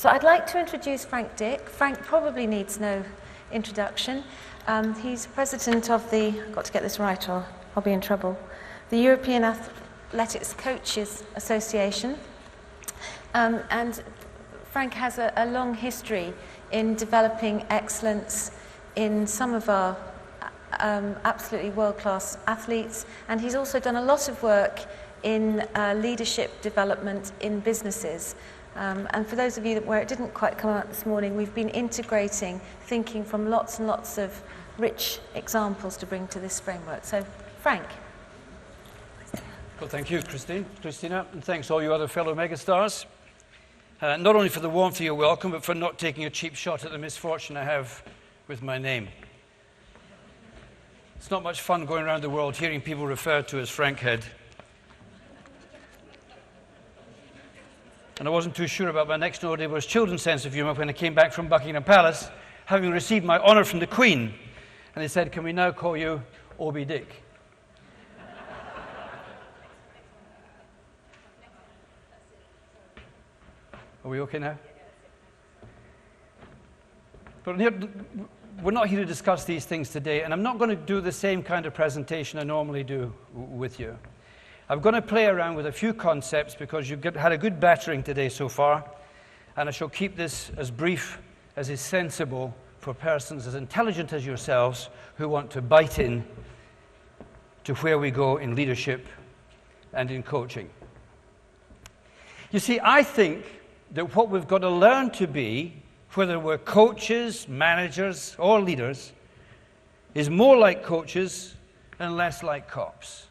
So I'd like to introduce Frank Dick. Frank probably needs no introduction. He's president of the, I've got to get this right or I'll be in trouble, the European Athletics Coaches Association. And Frank has a long history in developing excellence in some of our absolutely world-class athletes, and he's also done a lot of work in leadership development in businesses. And for those of you where it didn't quite come out this morning, we've been integrating thinking from lots and lots of rich examples to bring to this framework. So, Frank. Well, thank you, Christina, and thanks all you other fellow megastars. Not only for the warmth of your welcome, but for not taking a cheap shot at the misfortune I have with my name. It's not much fun going around the world hearing people referred to as Frankhead. And I wasn't too sure about my next door neighbour's children's sense of humour when I came back from Buckingham Palace, having received my honour from the Queen. And they said, "Can we now call you OBE Dick?" Are we okay now? But we're not here to discuss these things today, and I'm not going to do the same kind of presentation I normally do with you. I'm going to play around with a few concepts because you've had a good battering today so far, and I shall keep this as brief as is sensible for persons as intelligent as yourselves who want to bite in to where we go in leadership and in coaching. You see, I think that what we've got to learn to be, whether we're coaches, managers, or leaders, is more like coaches and less like cops.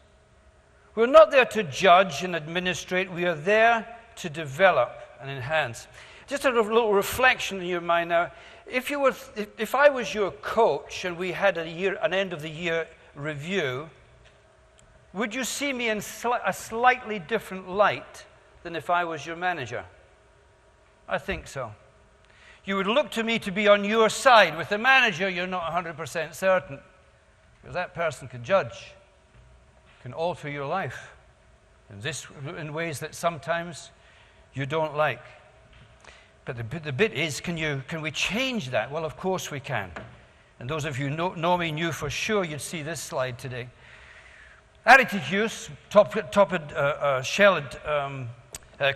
We're not there to judge and administrate. We are there to develop and enhance. Just a little reflection in your mind now. If I was your coach and we had an end-of-the-year review, would you see me in a slightly different light than if I was your manager? I think so. You would look to me to be on your side. With the manager, you're not 100% certain, because that person can judge, can alter your life in ways that sometimes you don't like. But the bit is, can we change that? Well, of course we can. And those of you who know me knew for sure you'd see this slide today. Atticus, Shelled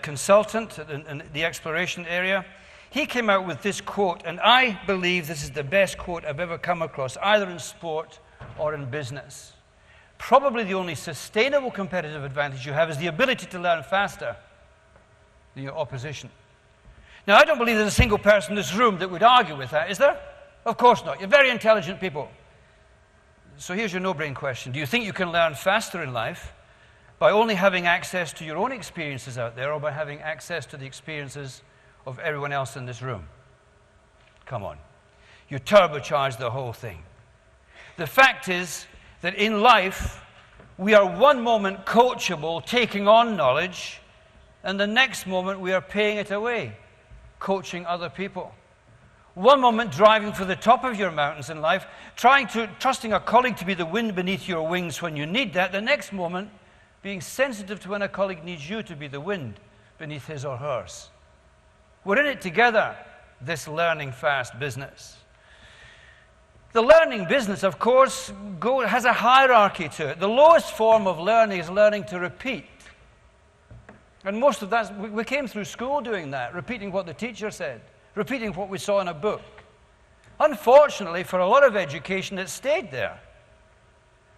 consultant in the exploration area, he came out with this quote, and I believe this is the best quote I've ever come across, either in sport or in business. Probably the only sustainable competitive advantage you have is the ability to learn faster than your opposition. Now, I don't believe there's a single person in this room that would argue with that, is there? Of course not. You're very intelligent people. So here's your no-brain question. Do you think you can learn faster in life by only having access to your own experiences out there, or by having access to the experiences of everyone else in this room? Come on. You turbocharge the whole thing. The fact is that in life, we are one moment coachable, taking on knowledge, and the next moment we are paying it away, coaching other people. One moment driving for the top of your mountains in life, trusting a colleague to be the wind beneath your wings when you need that. The next moment, being sensitive to when a colleague needs you to be the wind beneath his or hers. We're in it together, this learning fast business. The learning business, of course, has a hierarchy to it. The lowest form of learning is learning to repeat. And most of that, we came through school doing that, repeating what the teacher said, repeating what we saw in a book. Unfortunately, for a lot of education, it stayed there.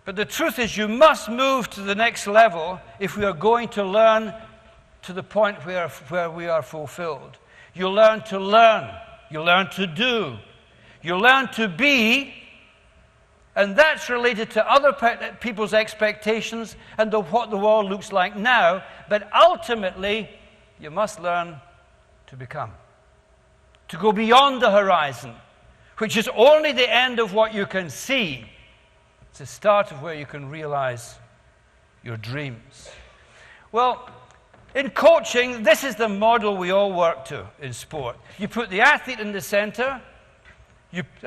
But the truth is, you must move to the next level if we are going to learn to the point where we are fulfilled. You learn to learn. You learn to do. You learn to be, and that's related to other people's expectations and what the world looks like now. But ultimately, you must learn to become, to go beyond the horizon, which is only the end of what you can see. It's the start of where you can realize your dreams. Well, in coaching, this is the model we all work to in sport. You put the athlete in the center,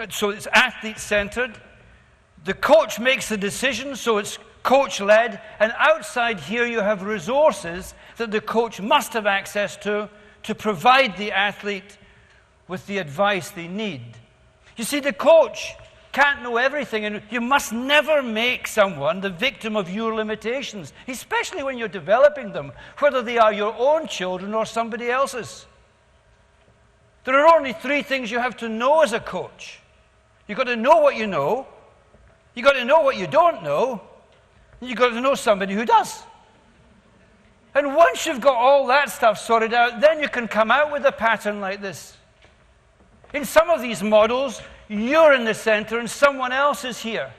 so it's athlete-centered. The coach makes the decision, so it's coach-led. And outside here, you have resources that the coach must have access to to provide the athlete with the advice they need. You see, the coach can't know everything, and you must never make someone the victim of your limitations, especially when you're developing them, whether they are your own children or somebody else's. There are only 3 things you have to know as a coach. You've got to know what you know, you've got to know what you don't know, and you've got to know somebody who does. And once you've got all that stuff sorted out, then you can come out with a pattern like this. In some of these models, you're in the center and someone else is here,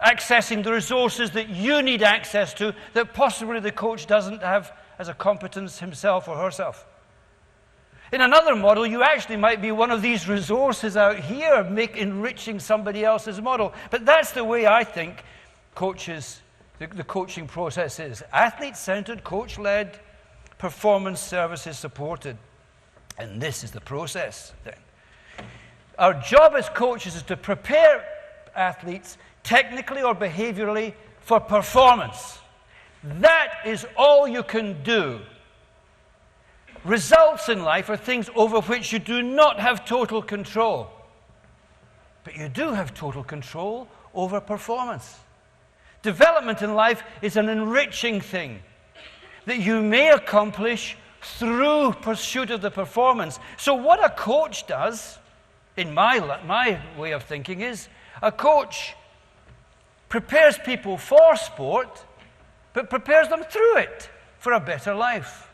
accessing the resources that you need access to that possibly the coach doesn't have as a competence himself or herself. In another model, you actually might be one of these resources out here, enriching somebody else's model. But that's the way I think the coaching process is. Athlete-centered, coach-led, performance services supported. And this is the process then. Our job as coaches is to prepare athletes technically or behaviorally for performance. That is all you can do. Results in life are things over which you do not have total control. But you do have total control over performance. Development in life is an enriching thing that you may accomplish through pursuit of the performance. So what a coach does, in my way of thinking, is a coach prepares people for sport, but prepares them through it for a better life.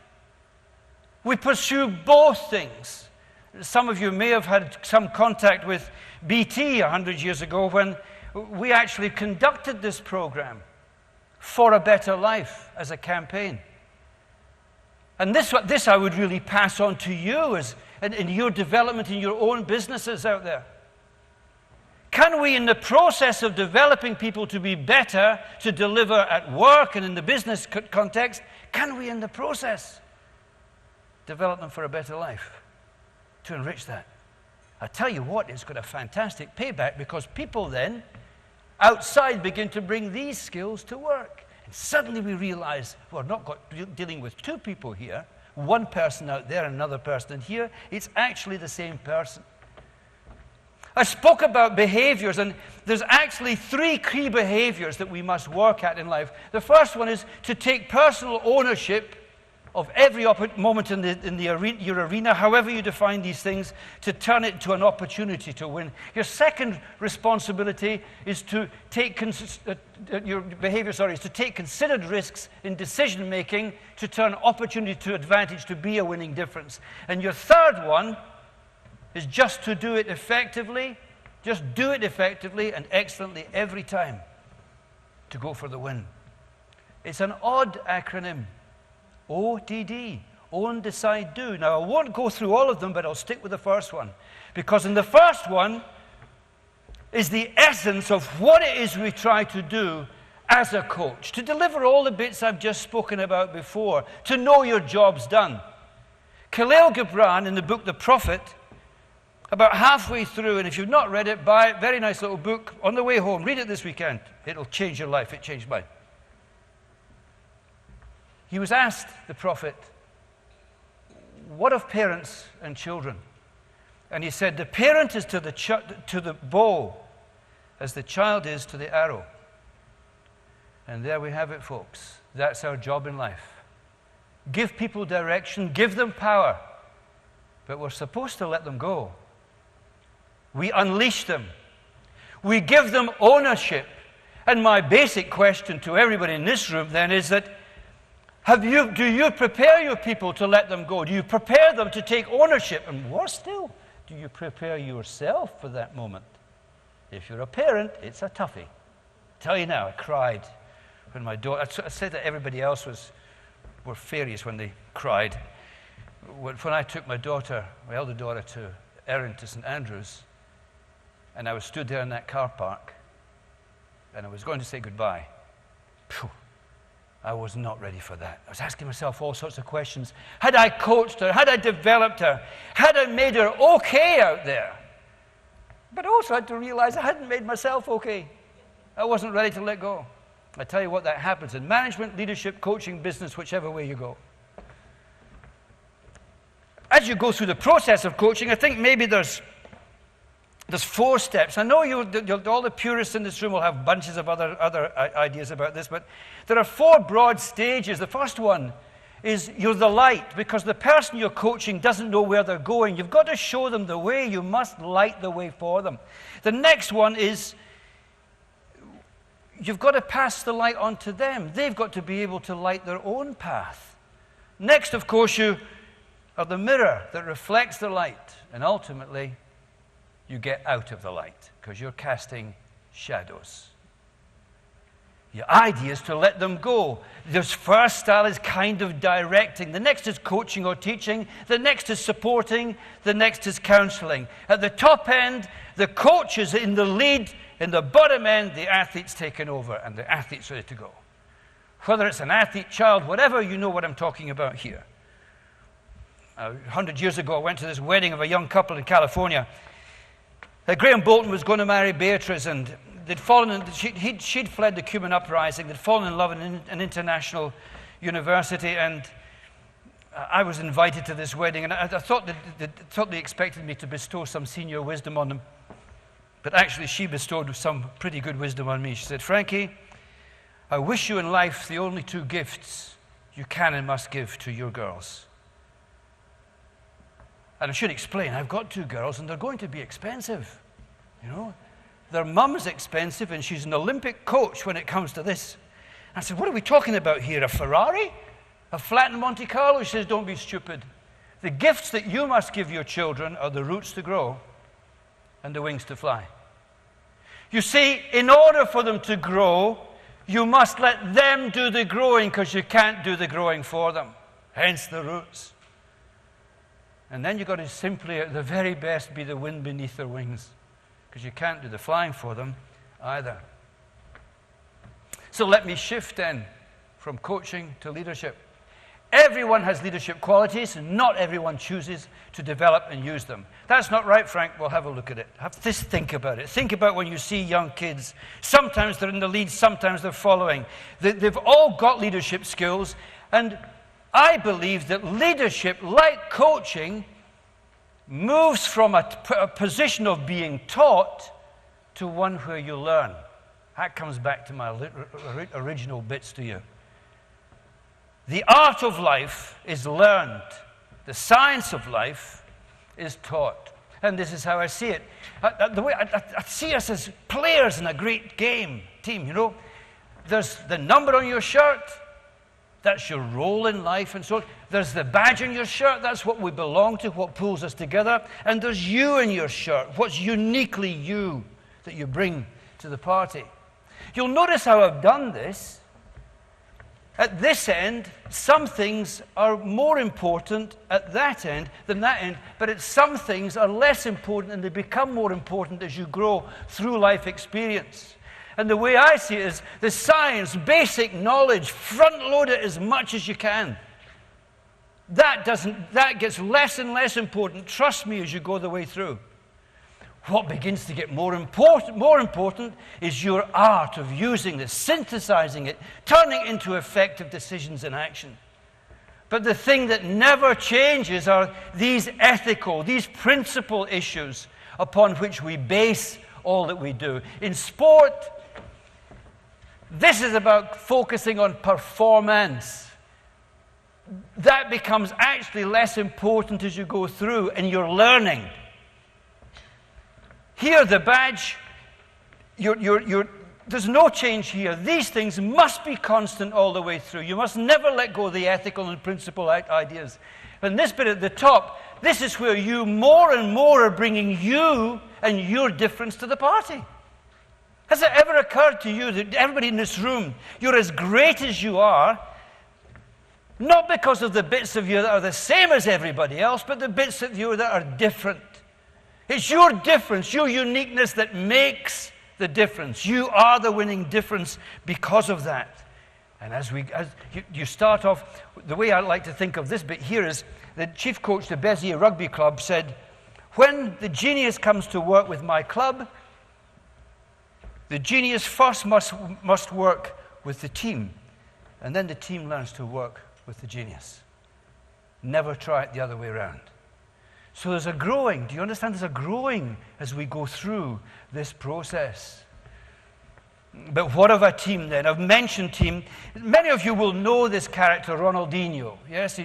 We pursue both things. Some of you may have had some contact with BT 100 years ago when we actually conducted this program for a better life as a campaign. And this I would really pass on to you as in your development in your own businesses out there. Can we, in the process of developing people to be better, to deliver at work and in the business context, can we, in the process, develop them for a better life, to enrich that? I tell you what, it's got a fantastic payback, because people then, outside, begin to bring these skills to work. And suddenly we realize we're not dealing with 2 people here, one person out there and another person in here. It's actually the same person. I spoke about behaviors, and there's actually 3 key behaviors that we must work at in life. The first one is to take personal ownership of every moment in your arena, however you define these things, to turn it into an opportunity to win. Your second responsibility is to take considered risks in decision making to turn opportunity to advantage, to be a winning difference. And your third one is just to do it effectively, and excellently every time, to go for the win. It's an odd acronym. ODD, own, decide, do. Now, I won't go through all of them, but I'll stick with the first one. Because in the first one is the essence of what it is we try to do as a coach, to deliver all the bits I've just spoken about before, to know your job's done. Khalil Gibran, in the book The Prophet, about halfway through, and if you've not read it, buy it. Very nice little book. On the way home, read it this weekend. It'll change your life. It changed mine. He was asked, the prophet, what of parents and children? And he said, the parent is to the bow as the child is to the arrow. And there we have it, folks. That's our job in life. Give people direction, give them power, but we're supposed to let them go. We unleash them. We give them ownership. And my basic question to everybody in this room then is that, do you prepare your people to let them go? Do you prepare them to take ownership? And worse still, do you prepare yourself for that moment? If you're a parent, it's a toughie. I tell you now, I cried when my daughter, I said that everybody else were fairies when they cried. When I took my elder daughter, to Erin to St. Andrews, and I was stood there in that car park, and I was going to say goodbye. Phew. I was not ready for that. I was asking myself all sorts of questions. Had I coached her? Had I developed her? Had I made her okay out there? But also I had to realize I hadn't made myself okay. I wasn't ready to let go. I tell you what, that happens in management, leadership, coaching, business, whichever way you go. as you go through the process of coaching, I think maybe there's 4 steps. I know all the purists in this room will have bunches of other ideas about this, but there are 4 broad stages. The first one is you're the light, because the person you're coaching doesn't know where they're going. You've got to show them the way. You must light the way for them. The next one is you've got to pass the light on to them. They've got to be able to light their own path. Next, of course, you are the mirror that reflects the light, and ultimately you get out of the light because you're casting shadows. Your idea is to let them go. This first style is kind of directing. The next is coaching or teaching. The next is supporting. The next is counseling. At the top end, the coach is in the lead. In the bottom end, the athlete's taken over and the athlete's ready to go. Whether it's an athlete, child, whatever, you know what I'm talking about here. 100 years ago, I went to this wedding of a young couple in California. Graham Bolton was going to marry Beatrice, and they'd fallen she'd fled the Cuban uprising. They'd fallen in love in an international university, and I was invited to this wedding, and I thought they expected me to bestow some senior wisdom on them. But actually, she bestowed some pretty good wisdom on me. She said, "Frankie, I wish you in life the only 2 gifts you can and must give to your girls." And I should explain, I've got 2 girls, and they're going to be expensive. You know, their mum's expensive, and she's an Olympic coach when it comes to this. I said, "What are we talking about here? A Ferrari? A flat in Monte Carlo?" She says, "Don't be stupid. The gifts that you must give your children are the roots to grow and the wings to fly." You see, in order for them to grow, you must let them do the growing, because you can't do the growing for them. Hence the roots. And then you've got to simply, at the very best, be the wind beneath their wings, because you can't do the flying for them either. So let me shift then from coaching to leadership. Everyone has leadership qualities, and not everyone chooses to develop and use them. That's not right, Frank. Well, have a look at it. Just think about it. Think about when you see young kids. Sometimes they're in the lead, sometimes they're following. They've all got leadership skills, and I believe that leadership, like coaching, moves from a position of being taught to one where you learn. That comes back to my original bits to you. The art of life is learned. The science of life is taught. And this is how I see it. The way I see us as players in a great game team, you know. There's the number on your shirt. That's your role in life and so on. There's the badge on your shirt. That's what we belong to, what pulls us together. And there's you in your shirt, what's uniquely you that you bring to the party. You'll notice how I've done this. At this end, some things are more important at that end than that end, but some things are less important, and they become more important as you grow through life experience. And the way I see it is the science, basic knowledge, front load it as much as you can. That gets less and less important, trust me, as you go the way through. What begins to get more important is your art of using this, synthesizing it, turning it into effective decisions and action. But the thing that never changes are these ethical, these principle issues upon which we base all that we do. In sport, this is about focusing on performance. That becomes actually less important as you go through and you're learning. Here, the badge, there's no change here. These things must be constant all the way through. You must never let go of the ethical and principle ideas. And this bit at the top, this is where you more and more are bringing you and your difference to the party. Has it ever occurred to you that everybody in this room, you're as great as you are, not because of the bits of you that are the same as everybody else, but the bits of you that are different? It's your difference, your uniqueness that makes the difference. You are the winning difference because of that. And as you start off, the way I like to think of this bit here is the chief coach of the Béziers Rugby Club said, when the genius comes to work with my club, the genius first must work with the team, and then the team learns to work with the genius. Never try it the other way around. So there's a growing. Do you understand? There's a growing as we go through this process. But what of a team then? I've mentioned team. Many of you will know this character, Ronaldinho. Yes,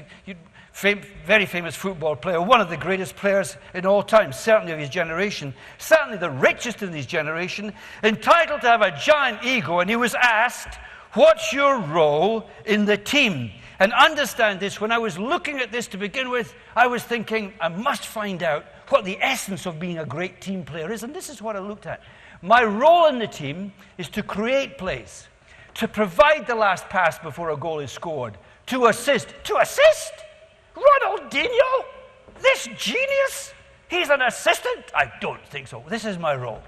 very famous football player, one of the greatest players in all time, certainly of his generation, certainly the richest in his generation, entitled to have a giant ego, and he was asked, what's your role in the team? And understand this, when I was looking at this to begin with, I was thinking, I must find out what the essence of being a great team player is, and this is what I looked at. My role in the team is to create plays, to provide the last pass before a goal is scored, to assist. To assist? Ronaldinho? This genius? He's an assistant? I don't think so. This is my role.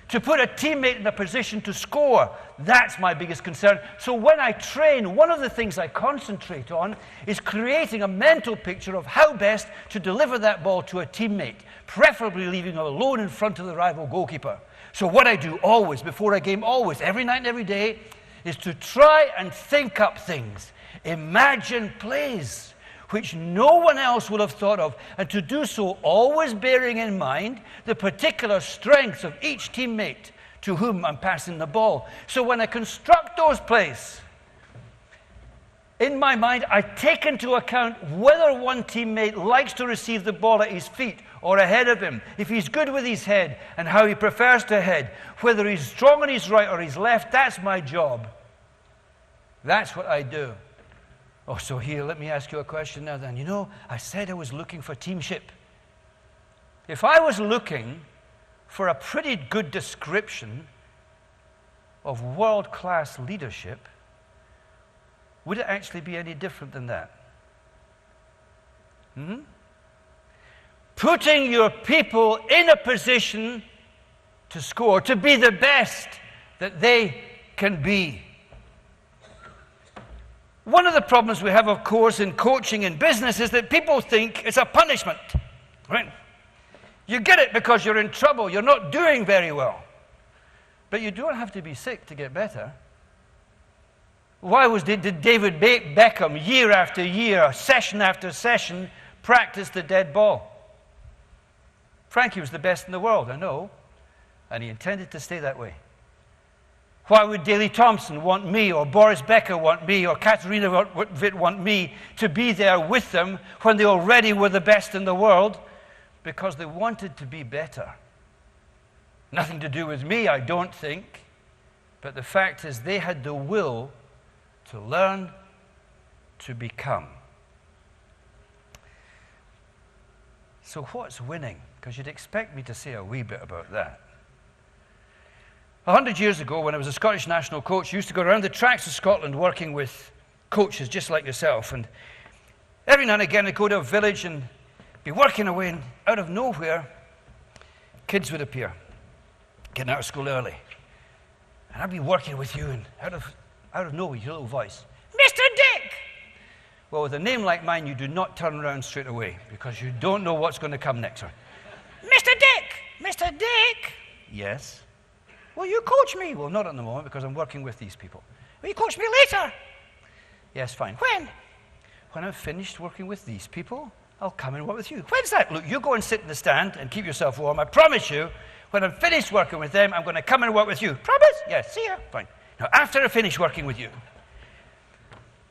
To put a teammate in a position to score, that's my biggest concern. So when I train, one of the things I concentrate on is creating a mental picture of how best to deliver that ball to a teammate, preferably leaving him alone in front of the rival goalkeeper. So what I do always, before a game, always, every night and every day, is to try and think up things, imagine plays which no one else would have thought of, and to do so always bearing in mind the particular strengths of each teammate to whom I'm passing the ball. So when I construct those plays, in my mind, I take into account whether one teammate likes to receive the ball at his feet or ahead of him, if he's good with his head and how he prefers to head, whether he's strong on his right or his left. That's my job. That's what I do. Oh, so here, let me ask you a question now then. You know, I said I was looking for teamship. If I was looking for a pretty good description of world-class leadership, would it actually be any different than that? Putting your people in a position to score, to be the best that they can be. One of the problems we have, of course, in coaching in business is that people think it's a punishment, right? You get it because you're in trouble, you're not doing very well. But you don't have to be sick to get better. Why did David Beckham, year after year, session after session, practice the dead ball? Frankie was the best in the world, I know, and he intended to stay that way. Why would Daley Thompson want me, or Boris Becker want me, or Katarina Witt want me to be there with them when they already were the best in the world? Because they wanted to be better. Nothing to do with me, I don't think, but the fact is they had the will to learn to become. So what's winning? Because you'd expect me to say a wee bit about that. 100 years ago, when I was a Scottish national coach, I used to go around the tracks of Scotland working with coaches just like yourself. And every now and again, I'd go to a village and be working away, and out of nowhere, kids would appear, getting out of school early. And I'd be working with you, and out of nowhere, your little voice, Mr. Dick! Well, with a name like mine, you do not turn around straight away, because you don't know what's going to come next. Mr. Dick! Mr. Dick! Yes? Will you coach me? Well, not at the moment, because I'm working with these people. Will you coach me later? Yes, fine. When? When I'm finished working with these people, I'll come and work with you. When's that? Look, you go and sit in the stand and keep yourself warm. I promise you, when I'm finished working with them, I'm going to come and work with you. Promise? Yes, see ya. Fine. Now, after I finish working with you,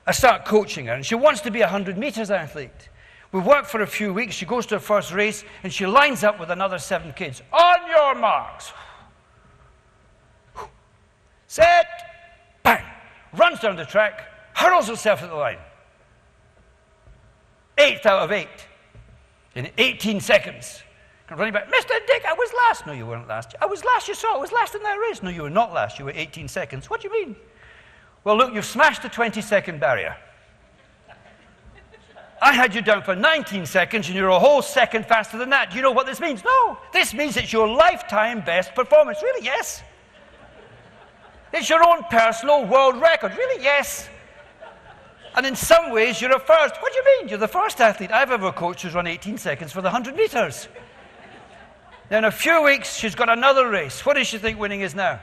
I start coaching her, and she wants to be a 100 meters athlete. We work for a few weeks. She goes to her first race, and she lines up with another 7 kids. On your marks. Set, bang, runs down the track, hurls herself at the line. 8th out of 8 in 18 seconds. Running back, Mr. Dick, I was last. No, you weren't last. I was last, you saw. I was last in that race. No, you were not last. You were 18 seconds. What do you mean? Well, look, you've smashed the 20-second barrier. I had you down for 19 seconds, and you're a whole second faster than that. Do you know what this means? No. This means it's your lifetime best performance. Really? Yes. It's your own personal world record. Really? Yes. And in some ways, you're a first. What do you mean? You're the first athlete I've ever coached who's run 18 seconds for the 100 meters. Now, in a few weeks, she's got another race. What does she think winning is now?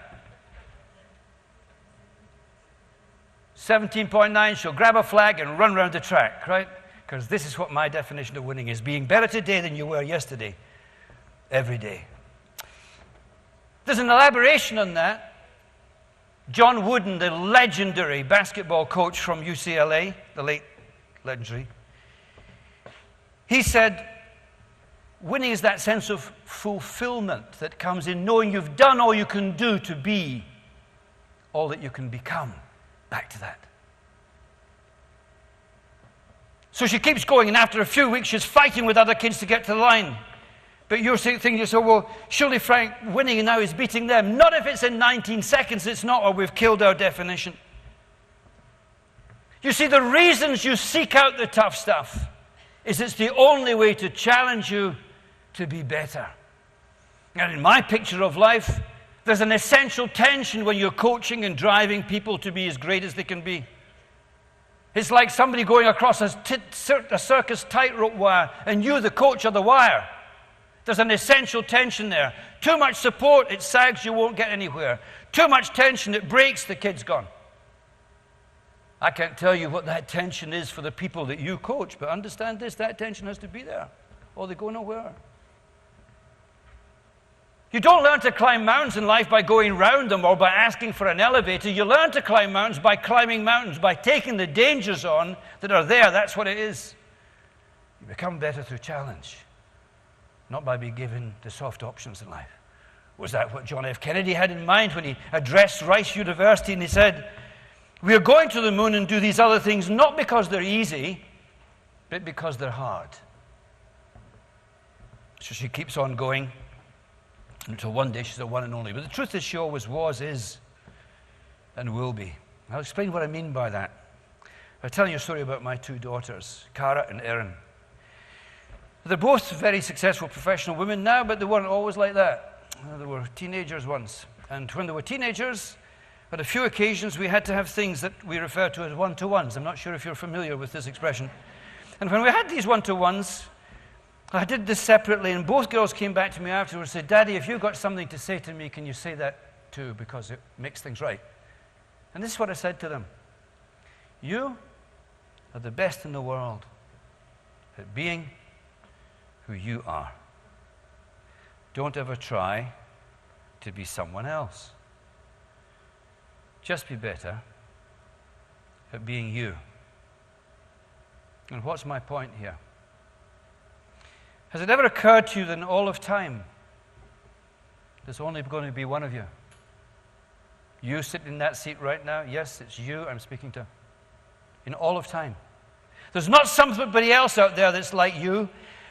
17.9. She'll grab a flag and run round the track, right? because this is what my definition of winning is: being better today than you were yesterday, every day. There's an elaboration on that. John Wooden, the legendary basketball coach from UCLA, the late legendary, he said, winning is that sense of fulfillment that comes in knowing you've done all you can do to be all that you can become. Back to that. So she keeps going, and after a few weeks, she's fighting with other kids to get to the line. But you're thinking, well, surely Frank, winning now is beating them. Not if it's in 19 seconds, it's not, or we've killed our definition. You see, the reasons you seek out the tough stuff is it's the only way to challenge you to be better. And in my picture of life, there's an essential tension when you're coaching and driving people to be as great as they can be. It's like somebody going across a circus tightrope wire, and you, the coach, are the wire. There's an essential tension there. Too much support, it sags, you won't get anywhere. Too much tension, it breaks, the kid's gone. I can't tell you what that tension is for the people that you coach, but understand this, that tension has to be there, or they go nowhere. You don't learn to climb mountains in life by going round them or by asking for an elevator. You learn to climb mountains by climbing mountains, by taking the dangers on that are there. That's what it is. You become better through challenge, not by being given the soft options in life. Was that what John F. Kennedy had in mind when he addressed Rice University and he said, we are going to the moon and do these other things not because they're easy, but because they're hard. So she keeps on going until one day she's the one and only. But the truth is she always was, is, and will be. I'll explain what I mean by that. I'll tell you a story about my two daughters, Cara and Erin. They're both very successful professional women now, but they weren't always like that. They were teenagers once. And when they were teenagers, on a few occasions, we had to have things that we refer to as one-to-ones. I'm not sure if you're familiar with this expression. And when we had these one-to-ones, I did this separately, and both girls came back to me afterwards and said, Daddy, if you've got something to say to me, can you say that too, because it makes things right. And this is what I said to them. You are the best in the world at being who you are. Don't ever try to be someone else. Just be better at being you. And what's my point here? Has it ever occurred to you that in all of time, there's only going to be one of you? You sitting in that seat right now, yes, it's you I'm speaking to. In all of time. There's not somebody else out there that's like you.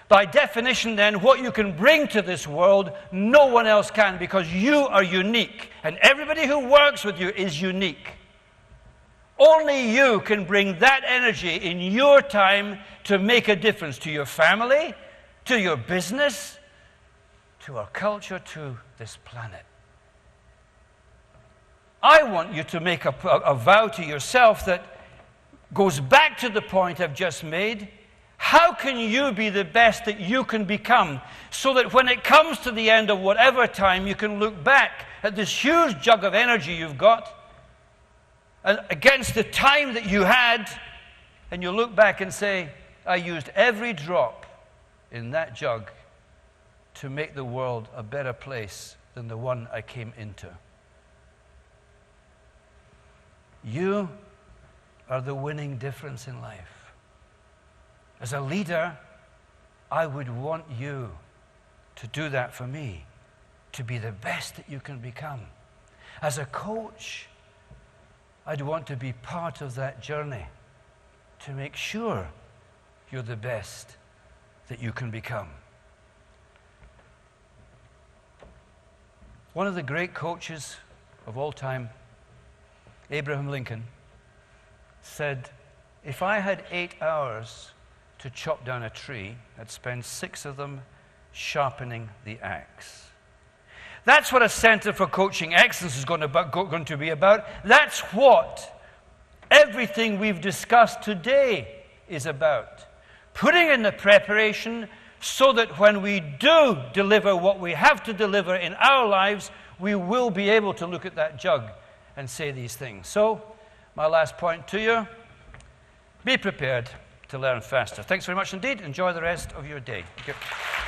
By definition, then, what you can bring to this world, no one else can, because you are unique. And everybody who works with you is unique. Only you can bring that energy in your time to make a difference to your family, to your business, to our culture, to this planet. I want you to make a vow to yourself that goes back to the point I've just made. How can you be the best that you can become so that when it comes to the end of whatever time, you can look back at this huge jug of energy you've got and against the time that you had, and you look back and say, I used every drop in that jug to make the world a better place than the one I came into. You are the winning difference in life. As a leader, I would want you to do that for me, to be the best that you can become. As a coach, I'd want to be part of that journey to make sure you're the best that you can become. One of the great coaches of all time, Abraham Lincoln, said, if I had 8 hours to chop down a tree, I'd spend 6 of them sharpening the axe. That's what a Center for Coaching Excellence is going to be about. That's what everything we've discussed today is about. Putting in the preparation so that when we do deliver what we have to deliver in our lives, we will be able to look at that jug and say these things. So, my last point to you, be prepared to learn faster. Thanks very much indeed. Enjoy the rest of your day. Thank you.